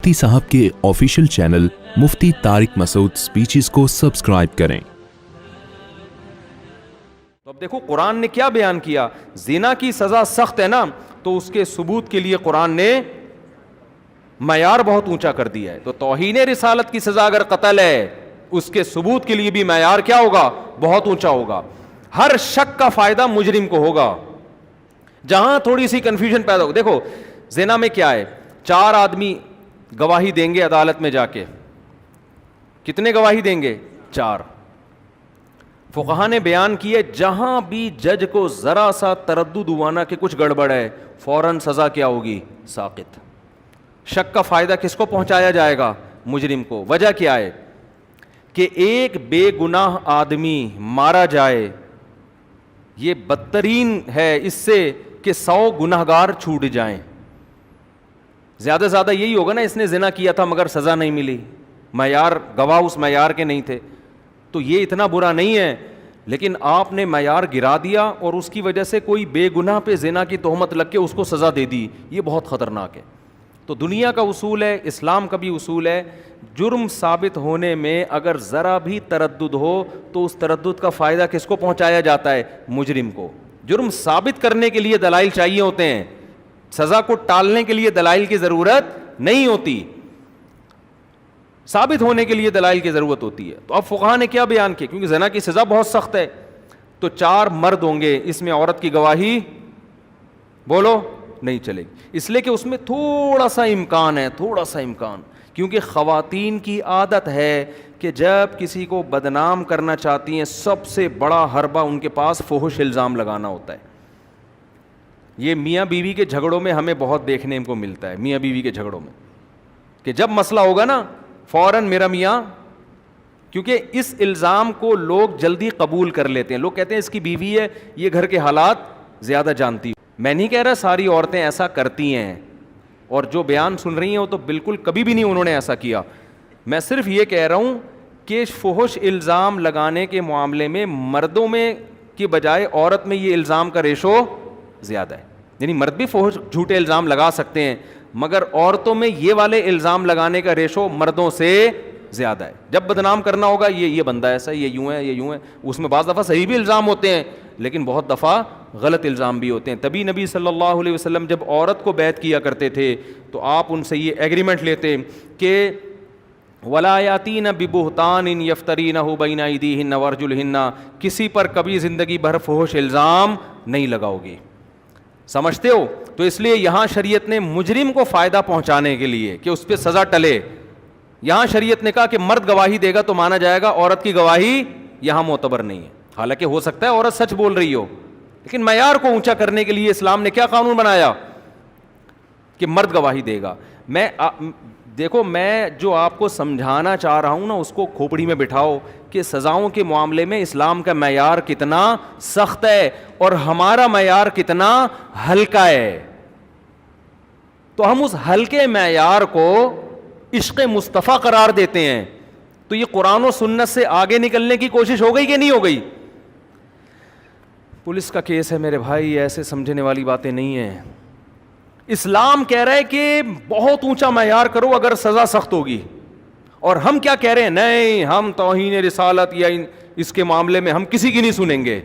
مفتی صاحب کے official channel مفتی طارق مسعود speeches کو سبسکرائب کریں۔ تو اب دیکھو قرآن نے کیا بیان کیا، زنا کی سزا سخت ہے نا، تو اس کے ثبوت کے لیے قرآن نے معیار بہت اونچا کر دیا ہے۔ تو توہین رسالت کی سزا اگر قتل ہے، اس کے ثبوت کے لیے بھی معیار کیا ہوگا، بہت اونچا ہوگا۔ ہر شک کا فائدہ مجرم کو ہوگا۔ جہاں تھوڑی سی کنفیوژن پیدا ہوگا، دیکھو زنا میں کیا ہے، 4 آدمی گواہی دیں گے عدالت میں جا کے، کتنے گواہی دیں گے، 4۔ فقہا نے بیان کیا جہاں بھی جج کو ذرا سا تردد ہوا نا کہ کچھ گڑبڑ ہے، فوراً سزا کیا ہوگی، ساقط۔ شک کا فائدہ کس کو پہنچایا جائے گا، مجرم کو۔ وجہ کیا ہے کہ ایک بے گناہ آدمی مارا جائے، یہ بدترین ہے اس سے کہ 100 گنہگار چھوٹ جائیں۔ زیادہ زیادہ یہی ہوگا نا، اس نے زنا کیا تھا مگر سزا نہیں ملی، معیار گواہ اس معیار کے نہیں تھے، تو یہ اتنا برا نہیں ہے۔ لیکن آپ نے معیار گرا دیا اور اس کی وجہ سے کوئی بے گناہ پہ زنا کی تہمت لگ کے اس کو سزا دے دی، یہ بہت خطرناک ہے۔ تو دنیا کا اصول ہے، اسلام کا بھی اصول ہے، جرم ثابت ہونے میں اگر ذرا بھی تردد ہو تو اس تردد کا فائدہ کس کو پہنچایا جاتا ہے، مجرم کو۔ جرم ثابت کرنے کے لیے دلائل چاہیے ہوتے ہیں، سزا کو ٹالنے کے لیے دلائل کی ضرورت نہیں ہوتی، ثابت ہونے کے لیے دلائل کی ضرورت ہوتی ہے۔ تو اب فقہا نے کیا بیان کیا، کیونکہ زنا کی سزا بہت سخت ہے، تو 4 مرد ہوں گے، اس میں عورت کی گواہی بولو نہیں چلے گی، اس لیے کہ اس میں تھوڑا سا امکان ہے، تھوڑا سا امکان، کیونکہ خواتین کی عادت ہے کہ جب کسی کو بدنام کرنا چاہتی ہیں سب سے بڑا حربہ ان کے پاس فحش الزام لگانا ہوتا ہے۔ یہ میاں بیوی کے جھگڑوں میں ہمیں بہت دیکھنے کو ملتا ہے، میاں بیوی کے جھگڑوں میں، کہ جب مسئلہ ہوگا نا فوراً میرا میاں، کیونکہ اس الزام کو لوگ جلدی قبول کر لیتے ہیں، لوگ کہتے ہیں اس کی بیوی ہے، یہ گھر کے حالات زیادہ جانتی۔ میں نہیں کہہ رہا ساری عورتیں ایسا کرتی ہیں، اور جو بیان سن رہی ہیں وہ تو بالکل کبھی بھی نہیں انہوں نے ایسا کیا، میں صرف یہ کہہ رہا ہوں کہ فحش الزام لگانے کے معاملے میں مردوں میں کی بجائے عورت میں یہ الزام کا ریشو زیادہ ہے، یعنی مرد بھی فحش جھوٹے الزام لگا سکتے ہیں، مگر عورتوں میں یہ والے الزام لگانے کا ریشو مردوں سے زیادہ ہے۔ جب بدنام کرنا ہوگا یہ بندہ ایسا ہے، یہ یوں ہے، یہ یوں ہے، اس میں بعض دفعہ صحیح بھی الزام ہوتے ہیں لیکن بہت دفعہ غلط الزام بھی ہوتے ہیں۔ تبھی نبی صلی اللہ علیہ وسلم جب عورت کو بیعت کیا کرتے تھے تو آپ ان سے یہ ایگریمنٹ لیتے کہ وَلَا يَأْتِينَ بِبُهْتَانٍ يَفْتَرِينَهُ بَيْنَ أَيْدِيهِنَّ وَأَرْجُلِهِنَّ، کسی پر کبھی زندگی بھر فحش الزام نہیں لگاؤ گی، سمجھتے ہو؟ تو اس لیے یہاں شریعت نے مجرم کو فائدہ پہنچانے کے لیے کہ اس پہ سزا ٹلے، یہاں شریعت نے کہا کہ مرد گواہی دے گا تو مانا جائے گا، عورت کی گواہی یہاں معتبر نہیں ہے۔ حالانکہ ہو سکتا ہے عورت سچ بول رہی ہو، لیکن معیار کو اونچا کرنے کے لیے اسلام نے کیا قانون بنایا کہ مرد گواہی دے گا۔ دیکھو میں جو آپ کو سمجھانا چاہ رہا ہوں نا، اس کو کھوپڑی میں بٹھاؤ کہ سزاؤں کے معاملے میں اسلام کا معیار کتنا سخت ہے اور ہمارا معیار کتنا ہلکا ہے۔ تو ہم اس ہلکے معیار کو عشق مصطفیٰ قرار دیتے ہیں، تو یہ قرآن و سنت سے آگے نکلنے کی کوشش ہو گئی کہ نہیں ہو گئی؟ پولیس کا کیس ہے میرے بھائی، ایسے سمجھنے والی باتیں نہیں ہیں۔ اسلام کہہ رہا ہے کہ بہت اونچا معیار کرو اگر سزا سخت ہوگی، اور ہم کیا کہہ رہے ہیں، نہیں ہم توہین رسالت یا اس کے معاملے میں ہم کسی کی نہیں سنیں گے۔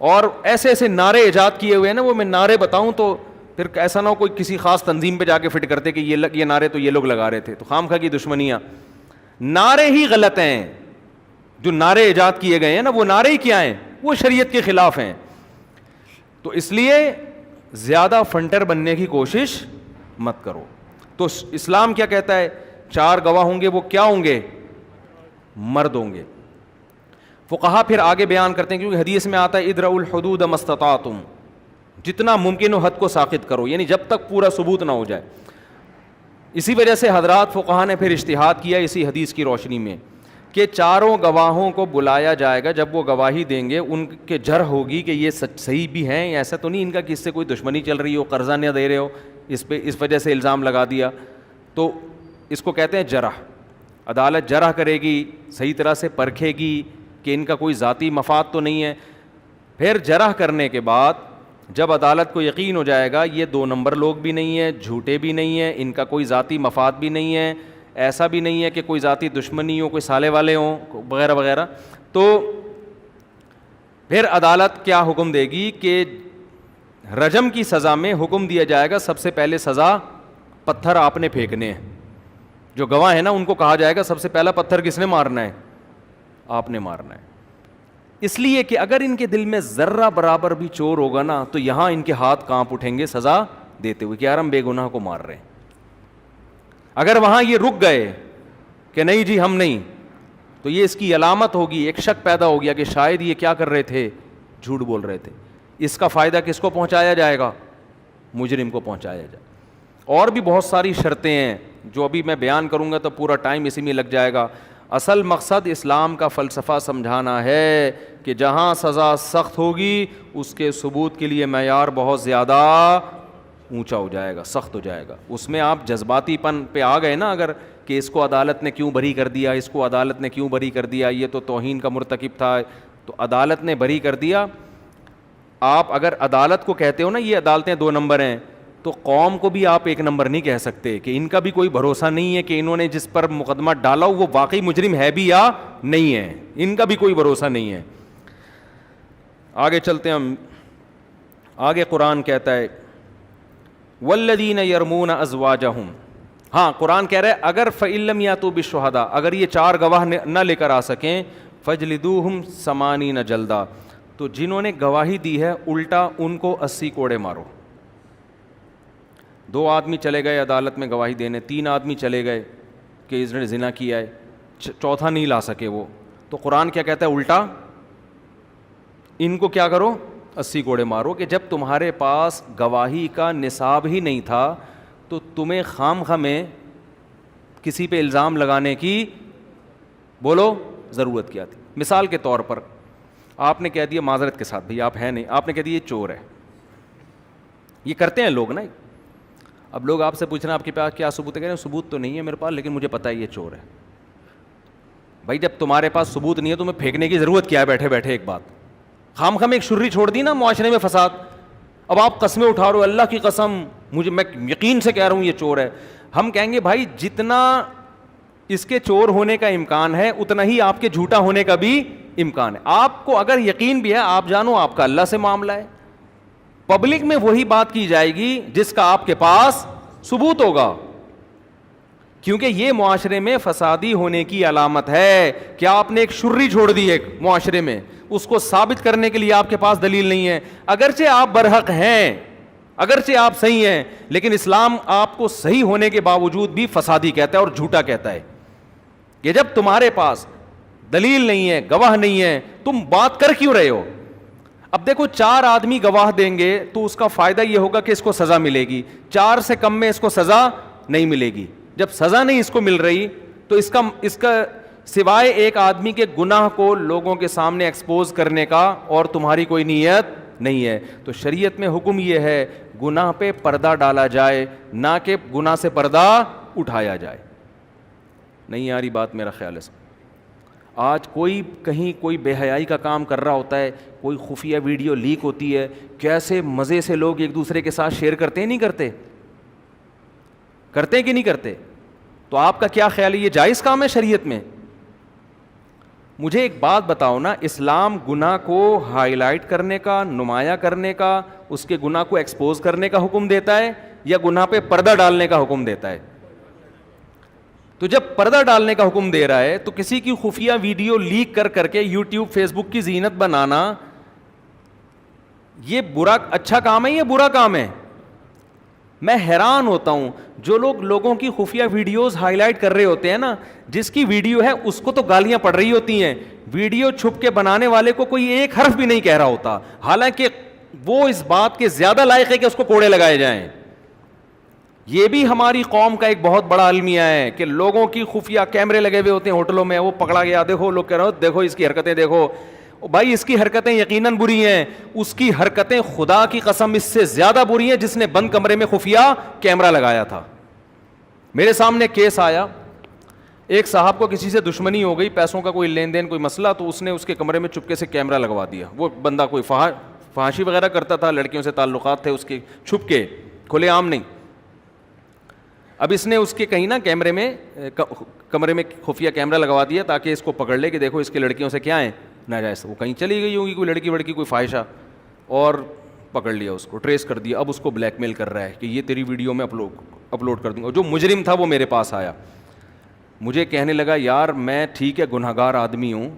اور ایسے ایسے نعرے ایجاد کیے ہوئے ہیں نا، وہ میں نعرے بتاؤں تو پھر ایسا نہ ہو کوئی کسی خاص تنظیم پہ جا کے فٹ کرتے کہ یہ نعرے تو یہ لوگ لگا رہے تھے، تو خامخواہ کی دشمنیاں۔ نعرے ہی غلط ہیں، جو نعرے ایجاد کیے گئے ہیں نا، وہ نعرے ہی کیا ہیں، وہ شریعت کے خلاف ہیں۔ تو اس لیے زیادہ فنٹر بننے کی کوشش مت کرو۔ تو اسلام کیا کہتا ہے، 4 گواہ ہوں گے، وہ کیا ہوں گے، مرد ہوں گے۔ فقہا پھر آگے بیان کرتے ہیں، کیونکہ حدیث میں آتا ہے ادرؤوا الحدود ما استطعتم، جتنا ممکن ہو حد کو ساقط کرو، یعنی جب تک پورا ثبوت نہ ہو جائے۔ اسی وجہ سے حضرات فقہا نے پھر اجتہاد کیا اسی حدیث کی روشنی میں کہ 4 گواہوں کو بلایا جائے گا، جب وہ گواہی دیں گے ان کے جرح ہوگی کہ یہ صحیح بھی ہیں، ایسا تو نہیں ان کا کہ اس سے کوئی دشمنی چل رہی ہو، قرضہ نہ دے رہے ہو، اس پہ اس وجہ سے الزام لگا دیا، تو اس کو کہتے ہیں جرح۔ عدالت جرح کرے گی، صحیح طرح سے پرکھے گی کہ ان کا کوئی ذاتی مفاد تو نہیں ہے۔ پھر جرح کرنے کے بعد جب عدالت کو یقین ہو جائے گا یہ 2 نمبر لوگ بھی نہیں ہیں, جھوٹے بھی نہیں ہیں, ان کا کوئی ذاتی مفاد بھی نہیں ہے, ایسا بھی نہیں ہے کہ کوئی ذاتی دشمنی ہو, کوئی سالے والے ہوں وغیرہ وغیرہ, تو پھر عدالت کیا حکم دے گی کہ رجم کی سزا میں حکم دیا جائے گا سب سے پہلے سزا پتھر آپ نے پھینکنے ہیں. جو گواہ ہے نا ان کو کہا جائے گا سب سے پہلا پتھر کس نے مارنا ہے, آپ نے مارنا ہے. اس لیے کہ اگر ان کے دل میں ذرہ برابر بھی چور ہوگا نا تو یہاں ان کے ہاتھ کانپ اٹھیں گے سزا دیتے ہوئے کہ یار ہم بے گناہ کو مار رہے ہیں. اگر وہاں یہ رک گئے کہ نہیں جی ہم نہیں, تو یہ اس کی علامت ہوگی, ایک شک پیدا ہو گیا کہ شاید یہ کیا کر رہے تھے, جھوٹ بول رہے تھے. اس کا فائدہ کس کو پہنچایا جائے گا, مجرم کو پہنچایا جائے. اور بھی بہت ساری شرطیں ہیں جو ابھی میں بیان کروں گا تو پورا ٹائم اسی میں لگ جائے گا. اصل مقصد اسلام کا فلسفہ سمجھانا ہے کہ جہاں سزا سخت ہوگی اس کے ثبوت کے لیے معیار بہت زیادہ اونچا ہو جائے گا, سخت ہو جائے گا. اس میں آپ جذباتی پن پہ آ گئے نا اگر کہ اس کو عدالت نے کیوں بری کر دیا, اس کو عدالت نے کیوں بری کر دیا, یہ تو توہین کا مرتکب تھا تو عدالت نے بری کر دیا. آپ اگر عدالت کو کہتے ہو نا یہ عدالتیں 2 نمبر ہیں, تو قوم کو بھی آپ 1 نمبر نہیں کہہ سکتے کہ ان کا بھی کوئی بھروسہ نہیں ہے کہ انہوں نے جس پر مقدمہ ڈالا وہ واقعی مجرم ہے بھی یا نہیں ہے, ان کا بھی کوئی بھروسہ نہیں ہے. آگے چلتے ہیں ہم, آگے قرآن کہتا ہے والذین یرمون ازواجہم. ہاں قرآن کہہ رہا ہے اگر فإن لم یاتوا بالشہداء, اگر یہ 4 گواہ نہ لے کر آ سکیں, فجلدوہم 80 جلدہ, تو جنہوں نے گواہی دی ہے الٹا ان کو 80 کوڑے مارو. 2 آدمی چلے گئے عدالت میں گواہی دینے, 3 آدمی چلے گئے کہ اس نے زنا کیا ہے, چوتھا نہیں لا سکے وہ, تو قرآن کیا کہتا ہے الٹا ان کو کیا کرو 80 کوڑے مارو. کہ جب تمہارے پاس گواہی کا نصاب ہی نہیں تھا تو تمہیں خام میں کسی پہ الزام لگانے کی بولو ضرورت کیا تھی. مثال کے طور پر آپ نے کہہ دیا معذرت کے ساتھ بھئی آپ ہیں نہیں, آپ نے کہہ دیا یہ چور ہے. یہ کرتے ہیں لوگ نا. اب لوگ آپ سے پوچھ رہے ہیں آپ کے پاس کیا ثبوت ہے, کہہ رہے ہیں ثبوت تو نہیں ہے میرے پاس لیکن مجھے پتہ ہے یہ چور ہے. بھائی جب تمہارے پاس ثبوت نہیں ہے تمہیں پھینکنے کی ضرورت کیا ہے بیٹھے بیٹھے ایک بات, خام ایک شرری چھوڑ دی نا معاشرے میں فساد. اب آپ قسمیں اٹھا رہے ہو اللہ کی قسم مجھے, میں یقین سے کہہ رہا ہوں یہ چور ہے. ہم کہیں گے بھائی جتنا اس کے چور ہونے کا امکان ہے اتنا ہی آپ کے جھوٹا ہونے کا بھی امکان ہے. آپ کو اگر یقین بھی ہے آپ جانو آپ کا اللہ سے معاملہ ہے. پبلک میں وہی بات کی جائے گی جس کا آپ کے پاس ثبوت ہوگا, کیونکہ یہ معاشرے میں فسادی ہونے کی علامت ہے کہ آپ نے ایک شرری چھوڑ دی ایک معاشرے میں, اس کو ثابت کرنے کے لیے آپ کے پاس دلیل نہیں ہے. اگرچہ آپ برحق ہیں, اگرچہ آپ صحیح ہیں, لیکن اسلام آپ کو صحیح ہونے کے باوجود بھی فسادی کہتا ہے اور جھوٹا کہتا ہے. کہ جب تمہارے پاس دلیل نہیں ہے, گواہ نہیں ہے, تم بات کر کیوں رہے ہو؟ اب دیکھو 4 آدمی گواہ دیں گے تو اس کا فائدہ یہ ہوگا کہ اس کو سزا ملے گی, 4 سے کم میں اس کو سزا نہیں ملے گی. جب سزا نہیں اس کو مل رہی تو اس کا سوائے ایک آدمی کے گناہ کو لوگوں کے سامنے ایکسپوز کرنے کا اور تمہاری کوئی نیت نہیں ہے. تو شریعت میں حکم یہ ہے گناہ پہ پردہ ڈالا جائے, نہ کہ گناہ سے پردہ اٹھایا جائے. نہیں آ رہی بات میرا خیال ہے. آج کوئی کہیں کوئی بے حیائی کا کام کر رہا ہوتا ہے, کوئی خفیہ ویڈیو لیک ہوتی ہے, کیسے مزے سے لوگ ایک دوسرے کے ساتھ شیئر کرتے ہیں, نہیں کرتے, کرتے کہ نہیں کرتے؟ تو آپ کا کیا خیال ہے یہ جائز کام ہے شریعت میں؟ مجھے ایک بات بتاؤ نا, اسلام گناہ کو ہائی لائٹ کرنے کا, نمایاں کرنے کا, اس کے گناہ کو ایکسپوز کرنے کا حکم دیتا ہے یا گناہ پہ پردہ ڈالنے کا حکم دیتا ہے؟ تو جب پردہ ڈالنے کا حکم دے رہا ہے تو کسی کی خفیہ ویڈیو لیک کر کے یوٹیوب فیس بک کی زینت بنانا یہ اچھا کام ہے یا برا کام ہے؟ میں حیران ہوتا ہوں جو لوگ لوگوں کی خفیہ ویڈیوز ہائی لائٹ کر رہے ہوتے ہیں نا, جس کی ویڈیو ہے اس کو تو گالیاں پڑ رہی ہوتی ہیں, ویڈیو چھپ کے بنانے والے کو کوئی ایک حرف بھی نہیں کہہ رہا ہوتا, حالانکہ وہ اس بات کے زیادہ لائق ہے کہ اس کو کوڑے لگائے جائیں. یہ بھی ہماری قوم کا ایک بہت بڑا المیہ ہے کہ لوگوں کی خفیہ کیمرے لگے ہوئے ہوتے ہیں ہوٹلوں میں, وہ پکڑا گیا دیکھو, لوگ کہہ رہے ہو دیکھو اس کی حرکتیں دیکھو. بھائی اس کی حرکتیں یقیناً بری ہیں, اس کی حرکتیں خدا کی قسم اس سے زیادہ بری ہیں جس نے بند کمرے میں خفیہ کیمرہ لگایا تھا. میرے سامنے کیس آیا, ایک صاحب کو کسی سے دشمنی ہو گئی, پیسوں کا کوئی لین دین کوئی مسئلہ, تو اس نے اس کے کمرے میں چپکے سے کیمرہ لگوا دیا. وہ بندہ کوئی فحاشی وغیرہ کرتا تھا, لڑکیوں سے تعلقات تھے اس کے, چھپ کے, کھلے عام نہیں. اب اس نے اس کے کہیں نا کیمرے میں, کمرے میں خفیہ کیمرہ لگوا دیا تاکہ اس کو پکڑ لے کہ دیکھو اس کے لڑکیوں سے کیا ہیں ناجائز. وہ کہیں چلی گئی ہوگی کوئی لڑکی وڑکی, کوئی فاحشہ, اور پکڑ لیا اس کو, ٹریس کر دیا. اب اس کو بلیک میل کر رہا ہے کہ یہ تیری ویڈیو میں اپلوڈ کر دوں گا. جو مجرم تھا وہ میرے پاس آیا, مجھے کہنے لگا یار میں ٹھیک ہے گنہگار آدمی ہوں,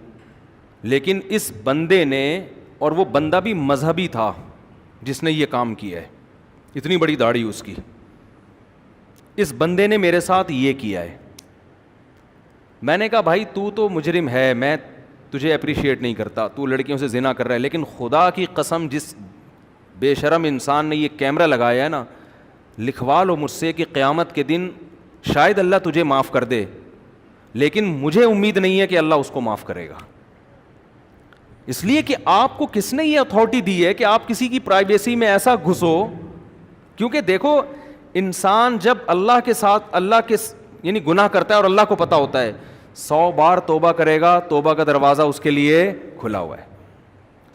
لیکن اس بندے نے, اور وہ بندہ بھی مذہبی تھا جس نے یہ کام کیا ہے, اتنی بڑی داڑھی اس کی, اس بندے نے میرے ساتھ یہ کیا ہے. میں نے کہا بھائی تو مجرم ہے, میں تجھے اپریشیٹ نہیں کرتا, تو لڑکیوں سے زنا کر رہا ہے, لیکن خدا کی قسم جس بے شرم انسان نے یہ کیمرہ لگایا ہے نا, لکھوا لو مجھ سے کہ قیامت کے دن شاید اللہ تجھے معاف کر دے, لیکن مجھے امید نہیں ہے کہ اللہ اس کو معاف کرے گا. اس لیے کہ آپ کو کس نے یہ اتھارٹی دی ہے کہ آپ کسی کی پرائیویسی میں ایسا گھسو. کیونکہ دیکھو انسان جب اللہ کے ساتھ, اللہ کے یعنی گناہ کرتا ہے اور اللہ کو پتہ ہوتا ہے, 100 بار توبہ کرے گا, توبہ کا دروازہ اس کے لیے کھلا ہوا ہے.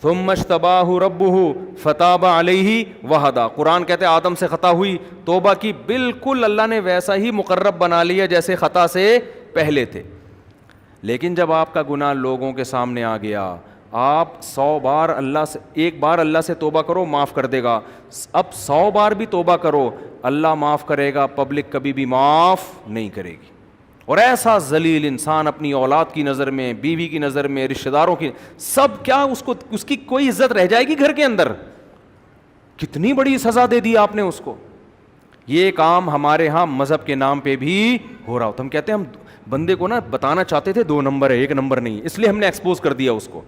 ثم اجتباہ ربہ فتاب علیہ وہدا. قرآن کہتے ہیں آدم سے خطا ہوئی, توبہ کی, بالکل اللہ نے ویسا ہی مقرب بنا لیا جیسے خطا سے پہلے تھے. لیکن جب آپ کا گناہ لوگوں کے سامنے آ گیا, آپ 100 بار اللہ سے, ایک بار اللہ سے توبہ کرو معاف کر دے گا, اب 100 بار بھی توبہ کرو اللہ معاف کرے گا, پبلک کبھی بھی معاف نہیں کرے گی. اور ایسا ذلیل انسان اپنی اولاد کی نظر میں, بیوی کی نظر میں, رشتہ داروں کی, سب کیا اس کی کوئی عزت رہ جائے گی گھر کے اندر؟ کتنی بڑی سزا دے دی آپ نے اس کو. یہ کام ہمارے ہاں مذہب کے نام پہ بھی ہو رہا ہوتا. ہم کہتے ہیں ہم بندے کو نا بتانا چاہتے تھے 2 نمبر ہے 1 نمبر نہیں, اس لیے ہم نے ایکسپوز کر دیا اس کو.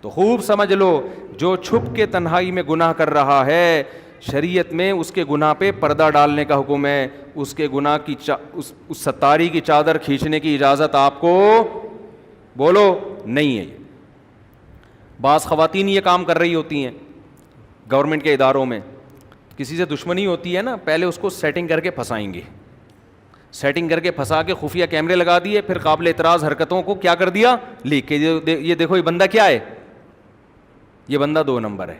تو خوب سمجھ لو, جو چھپ کے تنہائی میں گناہ کر رہا ہے, شریعت میں اس کے گناہ پہ پردہ ڈالنے کا حکم ہے, اس کے گناہ کی اس ستاری کی چادر کھینچنے کی اجازت آپ کو بولو نہیں ہے. بعض خواتین یہ کام کر رہی ہوتی ہیں گورنمنٹ کے اداروں میں, کسی سے دشمنی ہوتی ہے نا, پہلے اس کو سیٹنگ کر کے پھنسائیں گے, سیٹنگ کر کے پھنسا کے خفیہ کیمرے لگا دیے, پھر قابل اعتراض حرکتوں کو کیا کر دیا, لیک کے, یہ دیکھو یہ بندہ کیا ہے, یہ بندہ 2 نمبر ہے.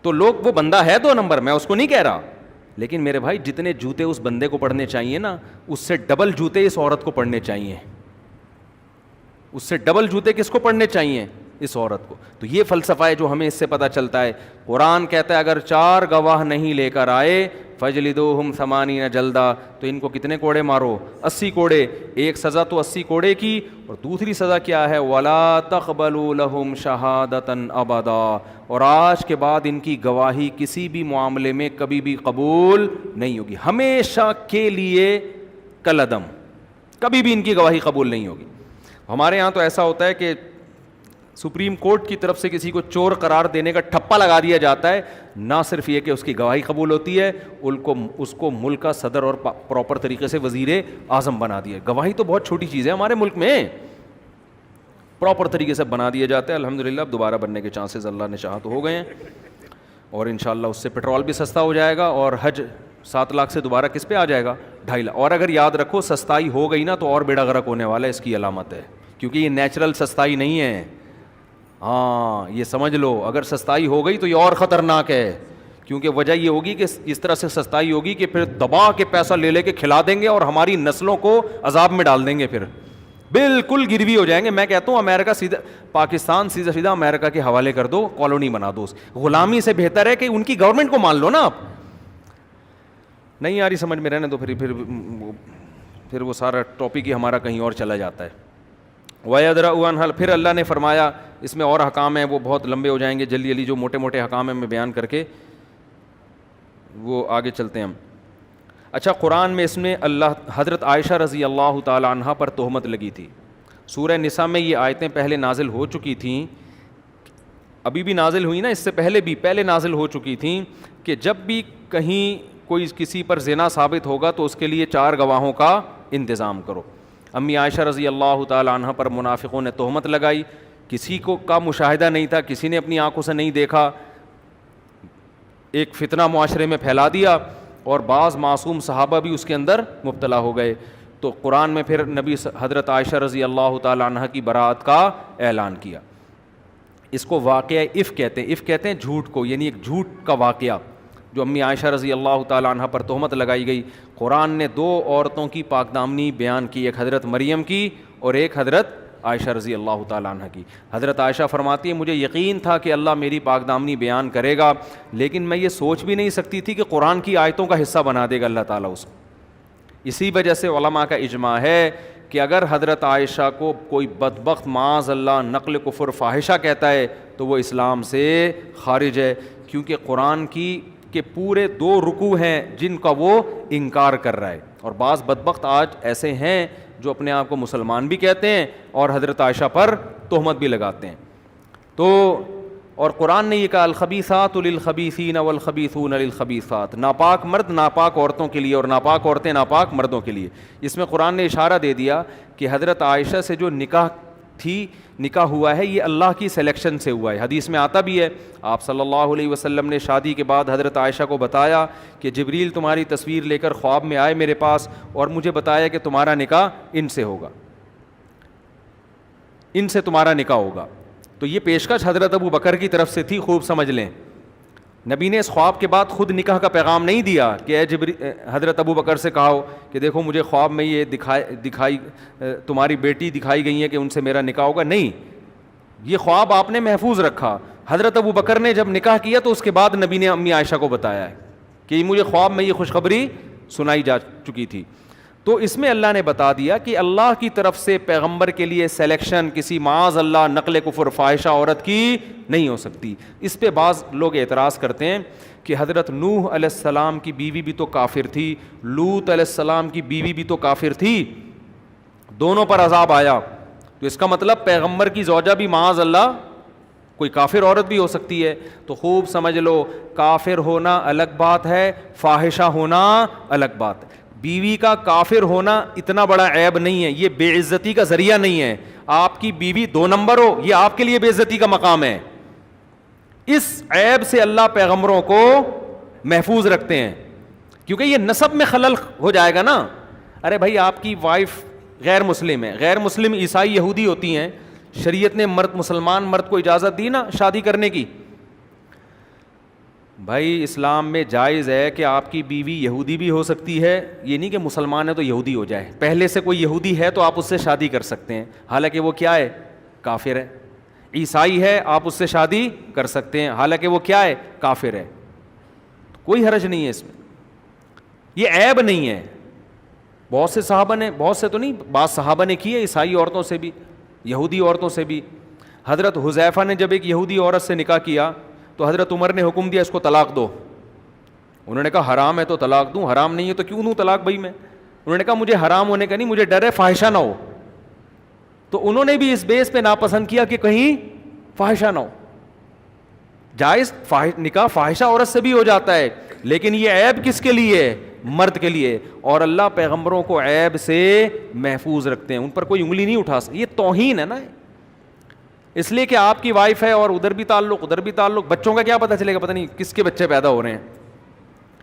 تو لوگ, وہ بندہ ہے 2 نمبر, میں اس کو نہیں کہہ رہا, لیکن میرے بھائی جتنے جوتے اس بندے کو پڑنے چاہیے نا, اس سے ڈبل جوتے اس عورت کو پڑنے چاہیے, اس سے ڈبل جوتے کس کو پڑنے چاہیے, اس عورت کو. تو یہ فلسفہ ہے جو ہمیں اس سے پتہ چلتا ہے. قرآن کہتا ہے اگر 4 گواہ نہیں لے کر آئے فجلدوہم 80 جلدہ, تو ان کو کتنے کوڑے مارو, 80 کوڑے. ایک سزا تو 80 کوڑے کی, اور دوسری سزا کیا ہے, ولا تقبلوا لہم شہادۃ ابدا, اور آج کے بعد ان کی گواہی کسی بھی معاملے میں کبھی بھی قبول نہیں ہوگی, ہمیشہ کے لیے کالعدم, کبھی بھی ان کی گواہی قبول نہیں ہوگی. ہمارے یہاں تو ایسا ہوتا ہے کہ سپریم کورٹ کی طرف سے کسی کو چور قرار دینے کا ٹھپا لگا دیا جاتا ہے, نہ صرف یہ کہ اس کی گواہی قبول ہوتی ہے, اس کو ملک کا صدر اور پراپر طریقے سے وزیر اعظم بنا دیا. گواہی تو بہت چھوٹی چیز ہے ہمارے ملک میں, پراپر طریقے سے بنا دیا جاتا ہے. الحمدللہ اب دوبارہ بننے کے چانسز اللہ نے چاہا تو ہو گئے ہیں, اور انشاءاللہ اس سے پیٹرول بھی سستا ہو جائے گا, اور حج 7 لاکھ سے دوبارہ کس پہ آ جائے گا, 2.5 لاکھ. اور اگر یاد رکھو سستائی ہو گئی نا تو اور بیڑا غرق ہونے والا ہے, اس کی علامت ہے, کیونکہ یہ نیچرل سستائی نہیں ہے. ہاں یہ سمجھ لو, اگر سستائی ہو گئی تو یہ اور خطرناک ہے, کیونکہ وجہ یہ ہوگی کہ اس طرح سے سستائی ہوگی کہ پھر دبا کے پیسہ لے کے کھلا دیں گے اور ہماری نسلوں کو عذاب میں ڈال دیں گے, پھر بالکل گروی ہو جائیں گے. میں کہتا ہوں امریکہ سیدھا, پاکستان سیدھا امریکہ کے حوالے کر دو, کالونی بنا دو. غلامی سے بہتر ہے کہ ان کی گورنمنٹ کو مان لو نا. آپ نہیں آ رہی سمجھ میں, رہنے دو, پھر وہ سارا ٹاپک ہی ہمارا کہیں اور چلا جاتا ہے. وَيَدْرَأُ عَنْهَا, پھر اللہ نے فرمایا, اس میں اور حکام ہیں وہ بہت لمبے ہو جائیں گے, جلدی جو موٹے موٹے حکام ہیں میں بیان کر کے وہ آگے چلتے ہیں ہم. اچھا, قرآن میں اس میں اللہ حضرت عائشہ رضی اللہ تعالی عنہا پر تہمت لگی تھی. سورہ نساء میں یہ آیتیں پہلے نازل ہو چکی تھیں, ابھی بھی نازل ہوئی نا, اس سے پہلے نازل ہو چکی تھیں کہ جب بھی کہیں کوئی کسی پر زنا ثابت ہوگا تو اس کے لیے 4 گواہوں کا انتظام کرو. امی عائشہ رضی اللہ تعالی عنہ پر منافقوں نے تہمت لگائی, کسی کو کا مشاہدہ نہیں تھا, کسی نے اپنی آنکھوں سے نہیں دیکھا, ایک فتنہ معاشرے میں پھیلا دیا, اور بعض معصوم صحابہ بھی اس کے اندر مبتلا ہو گئے. تو قرآن میں پھر نبی حضرت عائشہ رضی اللہ تعالی عنہ کی براءت کا اعلان کیا. اس کو واقعہ اف کہتے ہیں. اف کہتے ہیں جھوٹ کو, یعنی ایک جھوٹ کا واقعہ جو امی عائشہ رضی اللہ تعالیٰ عنہ پر تہمت لگائی گئی. قرآن نے 2 عورتوں کی پاک دامنی بیان کی, ایک حضرت مریم کی اور ایک حضرت عائشہ رضی اللہ تعالیٰ عنہ کی. حضرت عائشہ فرماتی ہے مجھے یقین تھا کہ اللہ میری پاک دامنی بیان کرے گا, لیکن میں یہ سوچ بھی نہیں سکتی تھی کہ قرآن کی آیتوں کا حصہ بنا دے گا اللہ تعالیٰ اس کو. اسی وجہ سے علماء کا اجماع ہے کہ اگر حضرت عائشہ کو کوئی بدبخت معاذ اللہ نقل کفر فاحشہ کہتا ہے تو وہ اسلام سے خارج ہے, کیونکہ قرآن کی کے پورے 2 رکوع ہیں جن کا وہ انکار کر رہا ہے. اور بعض بدبخت آج ایسے ہیں جو اپنے آپ کو مسلمان بھی کہتے ہیں اور حضرت عائشہ پر تہمت بھی لگاتے ہیں. تو اور قرآن نے یہ کہا الخبیثات للخبیثین والخبیثون للخبیثات, ناپاک مرد ناپاک عورتوں کے لیے اور ناپاک عورتیں ناپاک مردوں کے لیے. اس میں قرآن نے اشارہ دے دیا کہ حضرت عائشہ سے جو نکاح ہوا ہے یہ اللہ کی سلیکشن سے ہوا ہے. حدیث میں آتا بھی ہے, آپ صلی اللہ علیہ وسلم نے شادی کے بعد حضرت عائشہ کو بتایا کہ جبریل تمہاری تصویر لے کر خواب میں آئے میرے پاس اور مجھے بتایا کہ تمہارا نکاح ان سے ہوگا, ان سے تمہارا نکاح ہوگا. تو یہ پیشکش حضرت ابو بکر کی طرف سے تھی, خوب سمجھ لیں. نبی نے اس خواب کے بعد خود نکاح کا پیغام نہیں دیا کہ اے حضرت ابو بکر سے کہا ہو کہ دیکھو مجھے خواب میں یہ دکھائی تمہاری بیٹی دکھائی گئی ہے کہ ان سے میرا نکاح ہوگا. نہیں, یہ خواب آپ نے محفوظ رکھا. حضرت ابو بکر نے جب نکاح کیا تو اس کے بعد نبی نے امی عائشہ کو بتایا ہے کہ مجھے خواب میں یہ خوشخبری سنائی جا چکی تھی. تو اس میں اللہ نے بتا دیا کہ اللہ کی طرف سے پیغمبر کے لیے سلیکشن کسی معاذ اللہ نقل کفر فاحشہ عورت کی نہیں ہو سکتی. اس پہ بعض لوگ اعتراض کرتے ہیں کہ حضرت نوح علیہ السلام کی بیوی بھی تو کافر تھی, لوط علیہ السلام کی بیوی بھی تو کافر تھی, دونوں پر عذاب آیا, تو اس کا مطلب پیغمبر کی زوجہ بھی معاذ اللہ کوئی کافر عورت بھی ہو سکتی ہے. تو خوب سمجھ لو, کافر ہونا الگ بات ہے, فاحشہ ہونا الگ بات ہے. بیوی کا کافر ہونا اتنا بڑا عیب نہیں ہے, یہ بے عزتی کا ذریعہ نہیں ہے. آپ کی بیوی 2 نمبر ہو یہ آپ کے لیے بے عزتی کا مقام ہے. اس عیب سے اللہ پیغمبروں کو محفوظ رکھتے ہیں کیونکہ یہ نسب میں خلل ہو جائے گا نا. ارے بھائی آپ کی وائف غیر مسلم ہے, غیر مسلم عیسائی یہودی ہوتی ہیں, شریعت نے مسلمان مرد کو اجازت دی نا شادی کرنے کی. بھائی اسلام میں جائز ہے کہ آپ کی بیوی یہودی بھی ہو سکتی ہے, یہ نہیں کہ مسلمان ہے تو یہودی ہو جائے. پہلے سے کوئی یہودی ہے تو آپ اس سے شادی کر سکتے ہیں, حالانکہ وہ کیا ہے, کافر ہے. عیسائی ہے آپ اس سے شادی کر سکتے ہیں, حالانکہ وہ کیا ہے, کافر ہے. کوئی حرج نہیں ہے اس میں, یہ عیب نہیں ہے. بہت سے صحابہ نے, بہت سے تو نہیں, بعض صحابہ نے کی ہے عیسائی عورتوں سے بھی, یہودی عورتوں سے بھی. حضرت حذیفہ نے جب ایک یہودی عورت سے نکاح کیا تو حضرت عمر نے حکم دیا اس کو طلاق دو. انہوں نے کہا حرام ہے تو طلاق دوں, حرام نہیں ہے تو کیوں دوں طلاق بھائی میں. انہوں نے کہا مجھے حرام ہونے کا نہیں, مجھے ڈر ہے فاحشہ نہ ہو. تو انہوں نے بھی اس بیس پہ ناپسند کیا کہ کہیں فاحشہ نہ ہو. جائز نکاح فاحشہ عورت سے بھی ہو جاتا ہے, لیکن یہ عیب کس کے لیے ہے, مرد کے لیے. اور اللہ پیغمبروں کو عیب سے محفوظ رکھتے ہیں, ان پر کوئی انگلی نہیں اٹھا سکتے. یہ توہین ہے نا, اس لیے کہ آپ کی وائف ہے اور ادھر بھی تعلق ادھر بھی تعلق, بچوں کا کیا پتہ چلے گا, پتہ نہیں کس کے بچے پیدا ہو رہے ہیں.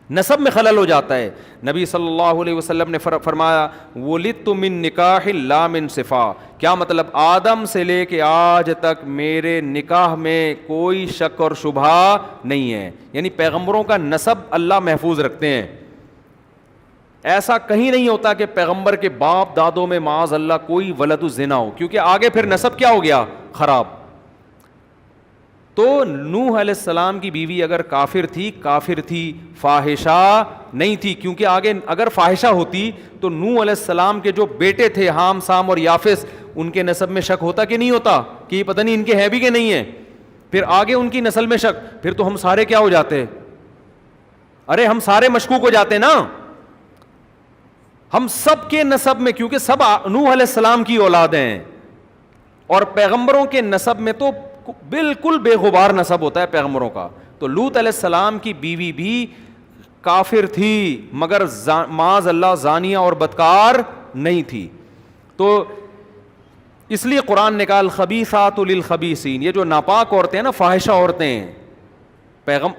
نسب میں خلل ہو جاتا ہے. نبی صلی اللہ علیہ وسلم نے فرمایا ولدت من نکاح لا من صفا, کیا مطلب, آدم سے لے کے آج تک میرے نکاح میں کوئی شک اور شبہ نہیں ہے. یعنی پیغمبروں کا نسب اللہ محفوظ رکھتے ہیں. ایسا کہیں نہیں ہوتا کہ پیغمبر کے باپ دادوں میں معاذ اللہ کوئی ولد الزنا ہو, کیونکہ آگے پھر نسب کیا ہو گیا, خراب. تو نوح علیہ السلام کی بیوی اگر کافر تھی, فاحشہ نہیں تھی, کیونکہ آگے اگر فاحشہ ہوتی تو نوح علیہ السلام کے جو بیٹے تھے حام سام اور یافس, ان کے نسب میں شک ہوتا کہ نہیں ہوتا کہ یہ پتہ نہیں ان کے ہیں بھی کہ نہیں ہیں. پھر آگے ان کی نسل میں شک, پھر تو ہم سارے کیا ہو جاتے, ارے ہم سارے مشکوک ہو جاتے نا. ہم سب کے نسب میں, کیونکہ سب نوح علیہ السلام کی اولاد ہیں, اور پیغمبروں کے نسب میں تو بالکل بے غبار نسب ہوتا ہے پیغمبروں کا. تو لوط علیہ السلام کی بیوی بھی کافر تھی مگر معاذ اللہ زانیہ اور بدکار نہیں تھی. تو اس لیے قرآن نے کہا الخبیثات للخبیثین, یہ جو ناپاک عورتیں ہیں نا, فاحشہ عورتیں ہیں,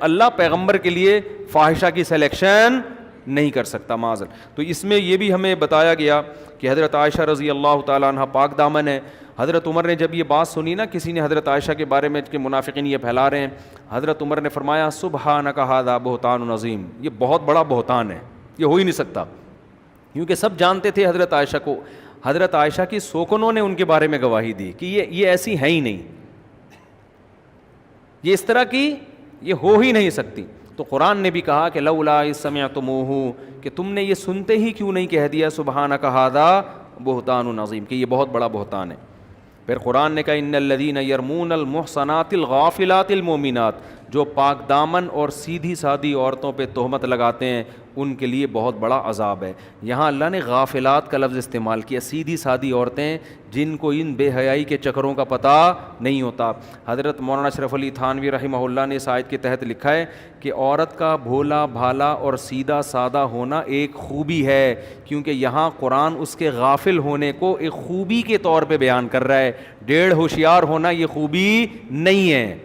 اللہ پیغمبر کے لیے فاحشہ کی سلیکشن نہیں کر سکتا معاذ اللہ. تو اس میں یہ بھی ہمیں بتایا گیا کہ حضرت عائشہ رضی اللہ تعالیٰ عنہ پاک دامن ہے. حضرت عمر نے جب یہ بات سنی نا کسی نے حضرت عائشہ کے بارے میں کہ منافقین یہ پھیلا رہے ہیں, حضرت عمر نے فرمایا سبحانک ھذا بہتان عظیم, یہ بہت بڑا بہتان ہے, یہ ہو ہی نہیں سکتا. کیونکہ سب جانتے تھے حضرت عائشہ کو, حضرت عائشہ کی سوکنوں نے ان کے بارے میں گواہی دی کہ یہ ایسی ہیں ہی نہیں, یہ اس طرح کی یہ ہو ہی نہیں سکتی. تو قرآن نے بھی کہا کہ لولا اذ سمعتموہ, کہ تم نے یہ سنتے ہی کیوں نہیں کہہ دیا سبحانک ھذا بہتان عظیم, کہ یہ بہت بڑا بہتان ہے. پھر قرآن نے کہا ان الذین یرمون المحصنات الغافلات المؤمنات, جو پاک دامن اور سیدھی سادی عورتوں پہ تہمت لگاتے ہیں ان کے لیے بہت بڑا عذاب ہے. یہاں اللہ نے غافلات کا لفظ استعمال کیا, سیدھی سادی عورتیں جن کو ان بے حیائی کے چکروں کا پتہ نہیں ہوتا. حضرت مولانا اشرف علی تھانوی رحمہ اللہ نے اس آیت کے تحت لکھا ہے کہ عورت کا بھولا بھالا اور سیدھا سادہ ہونا ایک خوبی ہے, کیونکہ یہاں قرآن اس کے غافل ہونے کو ایک خوبی کے طور پہ بیان کر رہا ہے. ڈیڑھ ہوشیار ہونا یہ خوبی نہیں ہے.